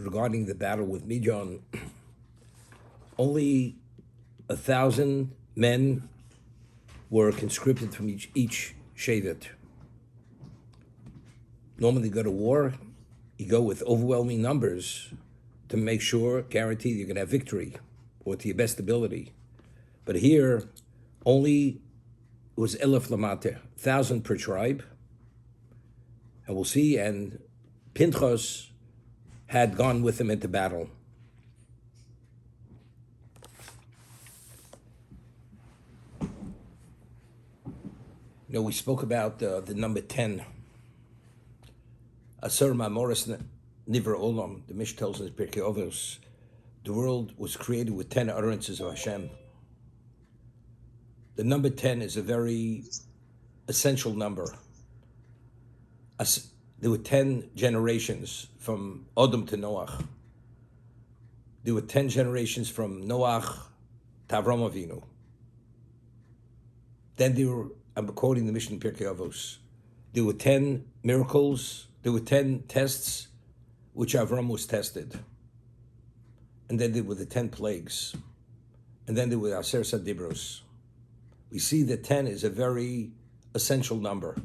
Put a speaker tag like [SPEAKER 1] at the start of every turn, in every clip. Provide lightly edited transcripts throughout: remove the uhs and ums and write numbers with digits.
[SPEAKER 1] regarding the battle with Midian, only 1,000 men were conscripted from each Shevet. Normally, you go to war, you go with overwhelming numbers to make sure, guarantee you're going to have victory, or to your best ability. But here, only it was Elef Lamate, 1,000 per tribe. And we'll see, and Pinchas had gone with him into battle. We spoke about the number 10. Asar Mamoris Nivra Olam, the Mish tells us in Pirkei Avos, the world was created with 10 utterances of Hashem. The number 10 is a very essential number. There were 10 generations from Adam to Noach. There were 10 generations from Noach to Avram Avinu. Then there were, I'm quoting the Mishnah in Pirkei Avos, there were 10 miracles, there were 10 tests which Avram was tested. And then there were the 10 plagues. And then there were Aser Sadibros. We see that 10 is a very essential number.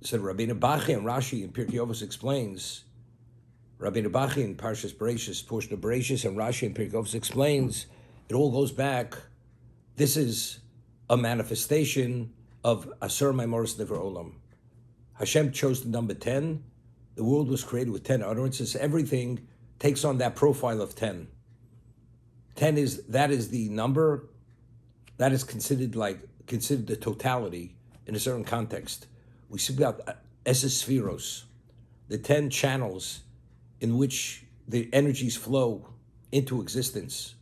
[SPEAKER 1] So Rabbeinu Bachi and Rashi in Pirkei Avos explains, Rabbeinu Bachi in Parshas Bereshis, portion of Bereshis, and Rashi in Pirkei Avos explains, it all goes back. This is a manifestation of Asar Maimoros Nivra Olam. Hashem chose the number 10. The world was created with 10 utterances. Everything takes on that profile of 10. 10 is the number that is considered the totality in a certain context. We speak about Essentiality, the 10 channels in which the energies flow into existence.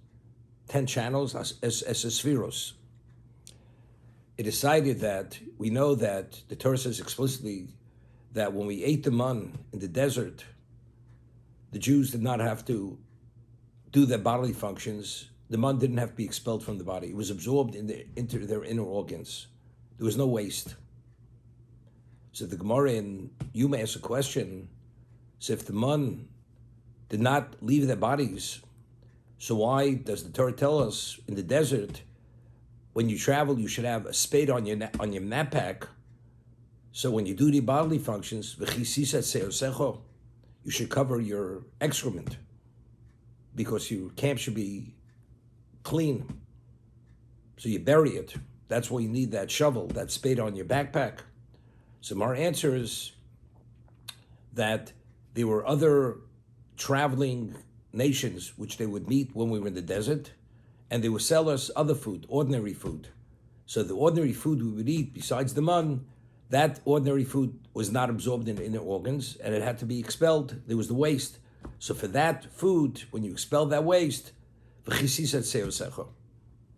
[SPEAKER 1] 10 channels as Essentiality. It is cited that we know that the Torah says explicitly that when we ate the man in the desert, the Jews did not have to do their bodily functions. The man didn't have to be expelled from the body. It was absorbed into their inner organs. There was no waste. So the Gemara in Yuma asks a question. So if the man did not leave their bodies, so why does the Torah tell us in the desert, when you travel, you should have a spade on your knapsack? So when you do the bodily functions, you should cover your excrement because your camp should be clean. So you bury it. That's why you need that shovel, that spade on your backpack. So our answer is that there were other traveling nations which they would meet when we were in the desert, and they would sell us other food, ordinary food. So the ordinary food we would eat, besides the man, that ordinary food was not absorbed in inner organs, and it had to be expelled. There was the waste. So for that food, when you expel that waste,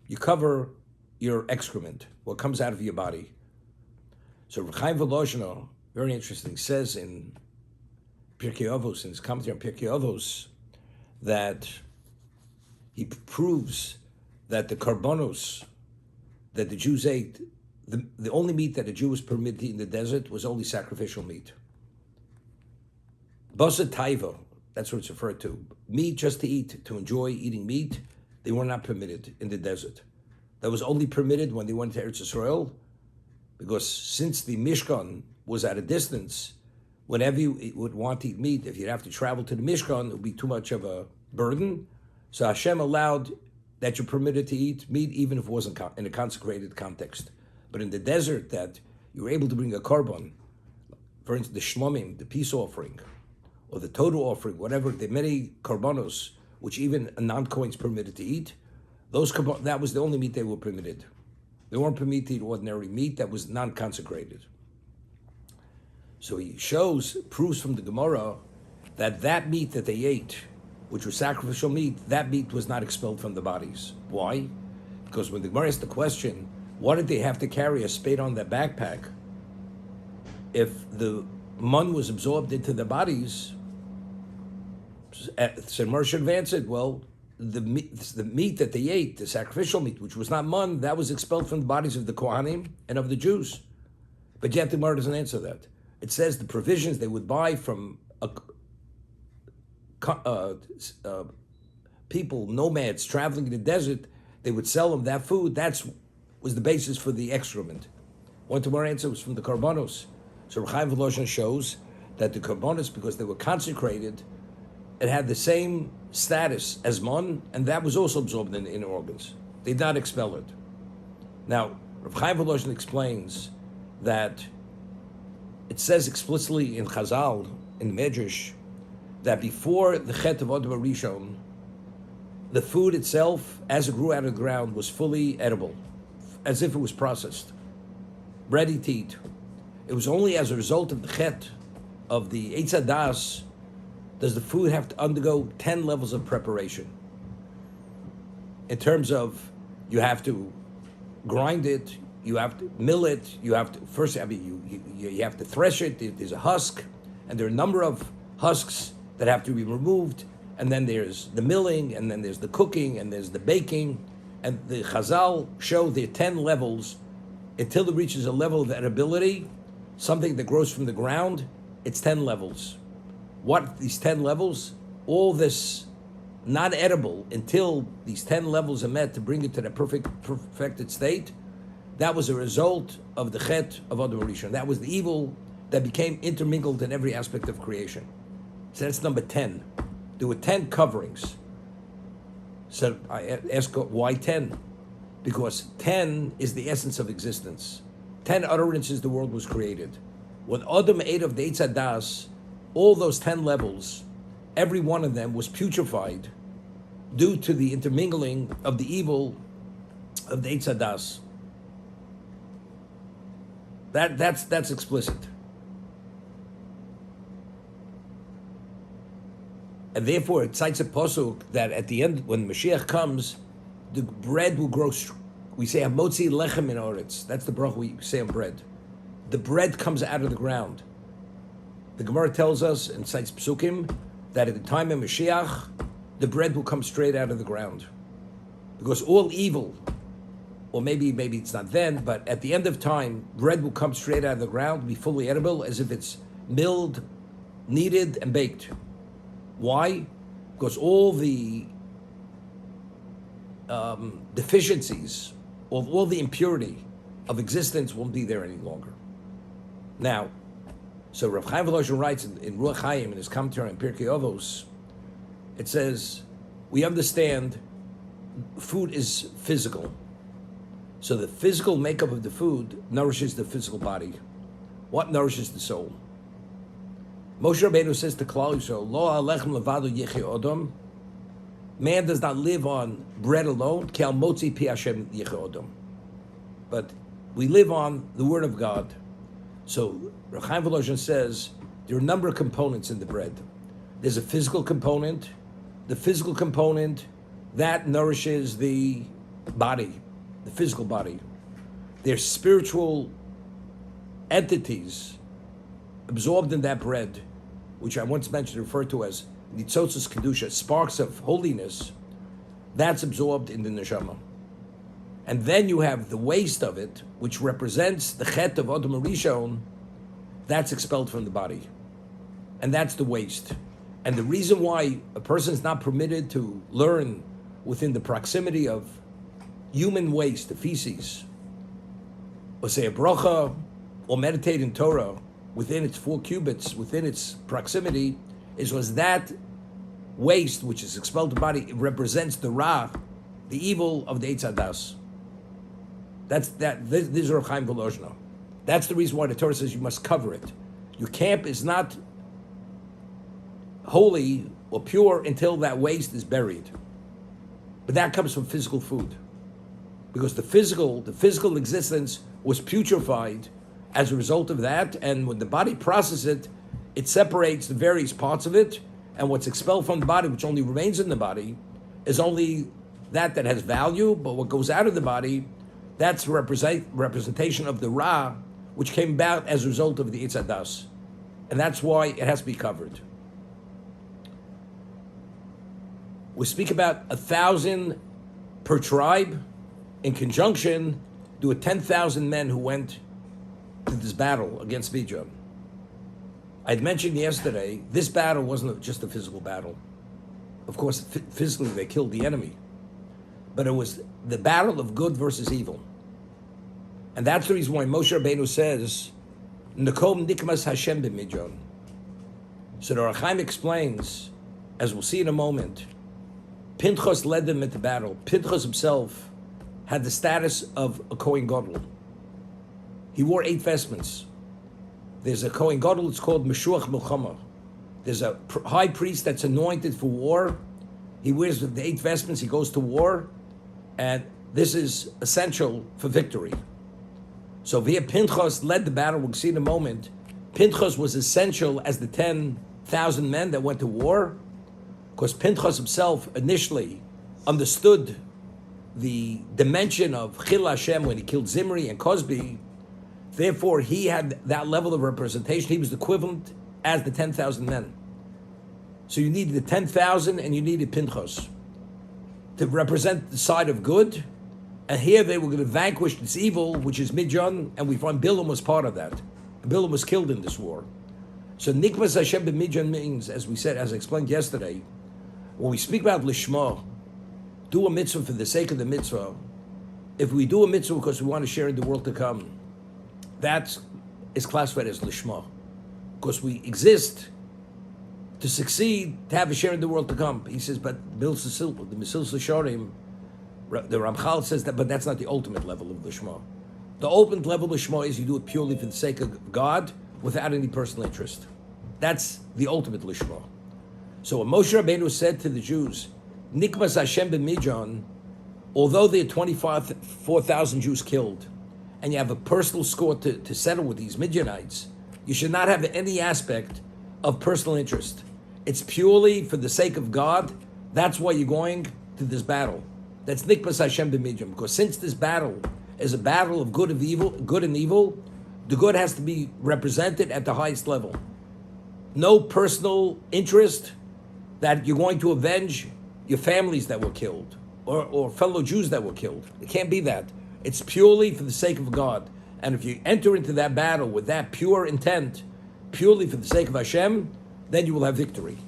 [SPEAKER 1] you cover your excrement, what comes out of your body. So Reb Chaim Volozhiner, very interesting, says in Pirkei Avos, in his commentary on Pirkei Avos, that he proves that the karbonos that the Jews ate, the only meat that a Jew was permitted to eat in the desert was only sacrificial meat. Basa taiva, that's what it's referred to. Meat just to eat, to enjoy eating meat, they were not permitted in the desert. That was only permitted when they went to Eretz Yisrael, because since the Mishkan was at a distance, whenever you would want to eat meat, if you'd have to travel to the Mishkan, it would be too much of a burden. So Hashem allowed that you're permitted to eat meat even if it wasn't in a consecrated context. But in the desert, that you were able to bring a korban, for instance, the shlomim, the peace offering, or the total offering, whatever, the many korbanos, which even a non-Kohen is permitted to eat, that was the only meat they were permitted. They weren't permitted to eat ordinary meat that was non-consecrated. So he proves from the Gemara that meat that they ate, which was sacrificial meat, that meat was not expelled from the bodies. Why? Because when the Gemara asked the question, why did they have to carry a spade on their backpack? If the man was absorbed into their bodies, so Gemara should have answered, well, the meat that they ate, the sacrificial meat, which was not man, that was expelled from the bodies of the Kohanim and of the Jews. But yet the Gemara doesn't answer that. It says the provisions they would buy from a people, nomads traveling in the desert, they would sell them that food. That was the basis for the excrement. One to more answer was from the Karbanos. So Reb Chaim Volozhin shows that the Karbanos, because they were consecrated, it had the same status as mon, and that was also absorbed in the inner organs. They did not expel it. Now, Reb Chaim Volozhin explains that it says explicitly in Chazal, in the Medrash, that before the Chet of Adam Rishon, the food itself, as it grew out of the ground, was fully edible, as if it was processed, ready to eat. It was only as a result of the Chet of the Eitz Hadas does the food have to undergo 10 levels of preparation. In terms of, you have to grind it, you have to mill it, you have to, first, you have to thresh it, there's a husk, and there are a number of husks that have to be removed, and then there's the milling, and then there's the cooking, and there's the baking, and the Chazal show there are 10 levels until it reaches a level of edibility, something that grows from the ground, it's 10 levels. What these 10 levels? All this not edible until these 10 levels are met to bring it to the perfected state. That was a result of the Chet of Adam Rishon. That was the evil that became intermingled in every aspect of creation. So that's number 10. There were 10 coverings. So I ask, why 10? Because 10 is the essence of existence. 10 utterances the world was created. When Adam ate of the Eitz Hadas, all those 10 levels, every one of them was putrefied due to the intermingling of the evil of the Eitz Hadas. That's explicit. And therefore, it cites a pasuk that at the end, when Mashiach comes, the bread will grow. We say, "Hamotzi lechem in oretz." That's the bracha we say on bread. The bread comes out of the ground. The Gemara tells us and cites psukim that at the time of Mashiach, the bread will come straight out of the ground, because all evil, or maybe it's not then, but at the end of time, bread will come straight out of the ground, be fully edible, as if it's milled, kneaded, and baked. Why? Because all the deficiencies, all the impurity of existence won't be there any longer. Now, so Rav Chaim Volozhin writes in Ruach Chaim, in his commentary on Pirkei Avos, it says, we understand food is physical. So the physical makeup of the food nourishes the physical body. What nourishes the soul? Moshe Rabbeinu says to Klal Yisrael, Lo alechem levado yechei odom. Man does not live on bread alone. Ki al motzi pi Hashem yechei odom. But we live on the Word of God. So Rav Chaim Volozhin says there are a number of components in the bread. There's a physical component. The physical component that nourishes the body, the physical body. There's spiritual entities absorbed in that bread, which I once mentioned, referred to as nitzotzos kedusha, sparks of holiness. That's absorbed in the neshama. And then you have the waste of it, which represents the chet of Adam Rishon. That's expelled from the body, and that's the waste. And the reason why a person is not permitted to learn within the proximity of human waste, the feces, or say a bracha, or meditate in Torah within its 4 cubits, within its proximity, was that waste which is expelled the body. It represents the ra, the evil of the Eitz Hadas. These are Chaim Volozhin. That's the reason why the Torah says you must cover it. Your camp is not holy or pure until that waste is buried. But that comes from physical food, because the physical existence was putrefied as a result of that, and when the body processes it, it separates the various parts of it, and what's expelled from the body, which only remains in the body, is only that has value, but what goes out of the body, that's representation of the Ra, which came about as a result of the Eitz Hadas. And that's why it has to be covered. We speak about 1,000 per tribe. In conjunction, there were 10,000 men who went to this battle against Midian. I'd mentioned yesterday, this battle wasn't just a physical battle. Of course, physically they killed the enemy. But it was the battle of good versus evil. And that's the reason why Moshe Rabbeinu says, Nakom nikmas Hashem b'midyon. So the Rachaim explains, as we'll see in a moment, Pinchas led them into battle. Pinchas himself had the status of a Kohen Gadol. He wore 8 vestments. There's a Kohen Gadol, it's called Meshuach Milchama. There's a high priest that's anointed for war. He wears the 8 vestments, he goes to war, and this is essential for victory. So via Pinchas led the battle, we'll see in a moment. Pinchas was essential as the 10,000 men that went to war, because Pinchas himself initially understood the dimension of Chil Hashem when he killed Zimri and Cosby. Therefore, he had that level of representation. He was the equivalent as the 10,000 men. So you needed the 10,000 and you needed Pinchas to represent the side of good. And here they were going to vanquish this evil, which is Midyan, and we find Bilam was part of that. Bilam was killed in this war. So Nikmas Hashem b'Midyan means, as we said, as I explained yesterday, when we speak about Lishma, do a mitzvah for the sake of the mitzvah. If we do a mitzvah because we want to share in the world to come, that is classified as Lishma. Because we exist to succeed, to have a share in the world to come. He says, but the Mesilas Yesharim, the Ramchal says that, but that's not the ultimate level of Lishma. The ultimate level of Lishma is you do it purely for the sake of God, without any personal interest. That's the ultimate Lishma. So when Moshe Rabbeinu said to the Jews, Nikmas Hashem b'Midyan, although there are 4,000 Jews killed, and you have a personal score to settle with these Midianites, you should not have any aspect of personal interest. It's purely for the sake of God. That's why you're going to this battle. That's Nikmas Hashem b'Midyan, because since this battle is a battle of good and evil, the good has to be represented at the highest level. No personal interest that you're going to avenge your families that were killed or fellow Jews that were killed. It can't be that. It's purely for the sake of God. And if you enter into that battle with that pure intent, purely for the sake of Hashem, then you will have victory.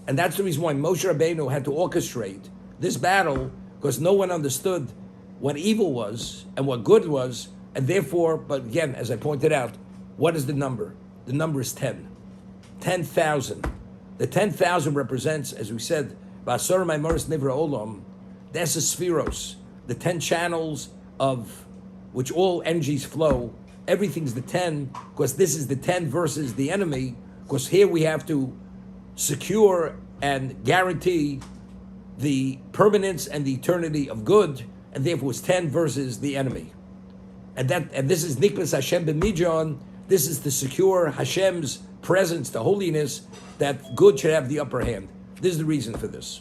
[SPEAKER 1] And that's the reason why Moshe Rabbeinu had to orchestrate this battle, because no one understood what evil was and what good was, and therefore, but again, as I pointed out, what is the number? The number is 10. 10,000. The 10,000 represents, as we said, Ba'asor Maimaris Nivra Olam, that's the spheros, the 10 channels of which all energies flow. Everything's the 10, because this is the 10 versus the enemy, because here we have to secure and guarantee the permanence and the eternity of good, and therefore it's 10 versus the enemy. And this is Nikmas Hashem b'Midyan. This is to secure Hashem's presence, the holiness, that good should have the upper hand. This is the reason for this.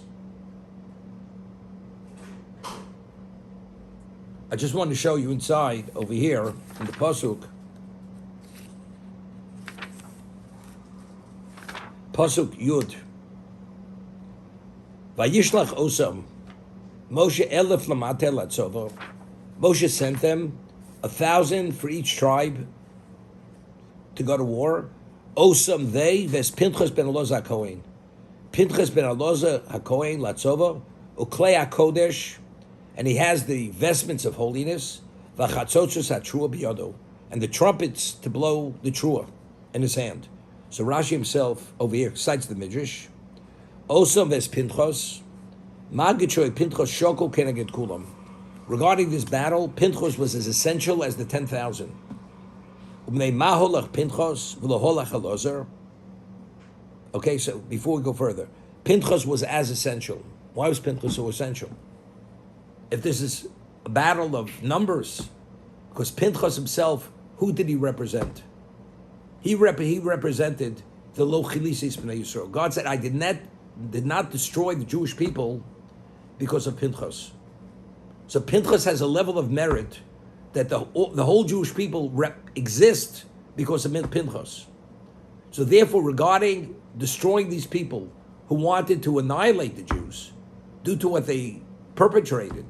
[SPEAKER 1] I just want to show you inside over here in the pasuk. Pasuk Yud. Vayishlach Osam. Moshe elef lamate latzova. Moshe sent them 1,000 for each tribe to go to war. Osam they ves Pinchas ben Elazar HaKohen. Pinchas ben Elazar HaKohen latzova uklei HaKodesh, and he has the vestments of holiness. V'chatzotzos hatrua biyado, and the trumpets to blow the trua in his hand. So Rashi himself over here cites the Midrash. Osam ves Pinchas. Magitchoy Pinchas shokol keneged kulam. Regarding this battle, Pinchas was as essential as the 10,000. Okay, so before we go further, Pinchas was as essential. Why was Pinchas so essential? If this is a battle of numbers, because Pinchas himself, who did he represent? He represented the Lo Chilisis B'nai Yisrael. God said, I did not destroy the Jewish people because of Pinchas. So Pinchas has a level of merit that the whole Jewish people exist because of Pinchas. So therefore, regarding destroying these people who wanted to annihilate the Jews due to what they perpetrated,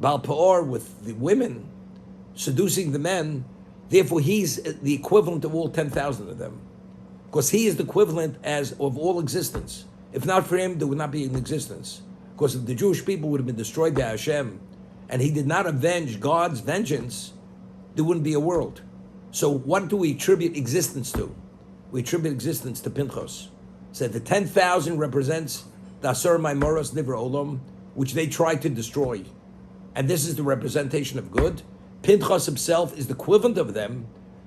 [SPEAKER 1] Baal Peor with the women, seducing the men, therefore he's the equivalent of all 10,000 of them. Because he is the equivalent of all existence. If not for him, there would not be in existence. Because if the Jewish people would have been destroyed by Hashem, and he did not avenge God's vengeance, there wouldn't be a world. So what do we attribute existence to? We attribute existence to Pinchas. Said the 10,000 represents the Asur Maimoros Nivra Olam, which they tried to destroy. And this is the representation of good. Pinchas himself is the equivalent of them,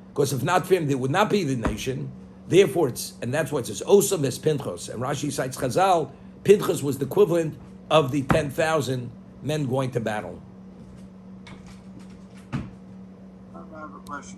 [SPEAKER 1] because if not for him, there would not be the nation. Therefore, and that's why it says, Osam es Pinchas. And Rashi cites Chazal, Pinchas was the equivalent of the 10,000 men going to battle.
[SPEAKER 2] I have a question.